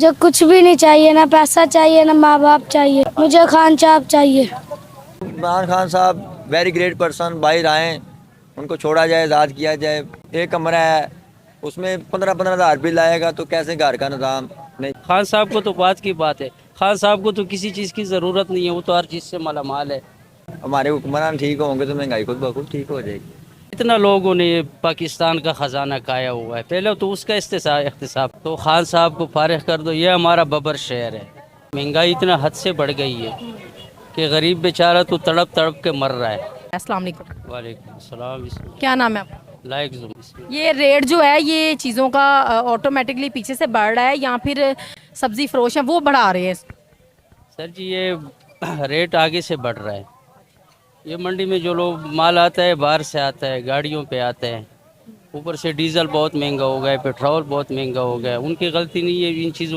मुझे कुछ भी नहीं चाहिए, ना पैसा चाहिए ना माँ बाप चाहिए, मुझे खान साहब चाहिए। इमरान खान साहब वेरी ग्रेट पर्सन, बाहर आए, उनको छोड़ा जाए, आज़ाद किया जाए। एक कमरा है, उसमें 15-15 हज़ार बिल आएगा, तो कैसे घर का निज़ाम नहीं। खान साहब को तो बात की बात है, खान साहब को तो किसी चीज़ की ज़रूरत नहीं है, वो तो हर चीज़ से मालामाल है। हमारे हुक्मरान ठीक होंगे तो महंगाई खुद ब खुद ठीक हो जाएगी। इतना लोगों ने पाकिस्तान का ख़जाना खाया हुआ है, पहले तो उसका इख्तिसाब, तो खान साहब को फारिग कर दो। ये हमारा बबर शहर है, महंगाई इतना हद से बढ़ गई है कि गरीब बेचारा तो तड़प तड़प के मर रहा है। अस्सलाम वालेकुम। वालेकुम सलाम। क्या नाम है आपका? लाइक जुम। ये रेट जो है ये चीज़ों का ऑटोमेटिकली पीछे से बढ़ रहा है या फिर सब्जी फरोश है वो बढ़ा रहे हैं? सर जी ये रेट आगे से बढ़ रहा है। ये मंडी में जो लोग माल आता है बाहर से आता है, गाड़ियों पे आता है, ऊपर से डीजल बहुत महंगा हो गया है, पेट्रोल बहुत महंगा हो गया है। उनकी गलती नहीं है इन चीज़ों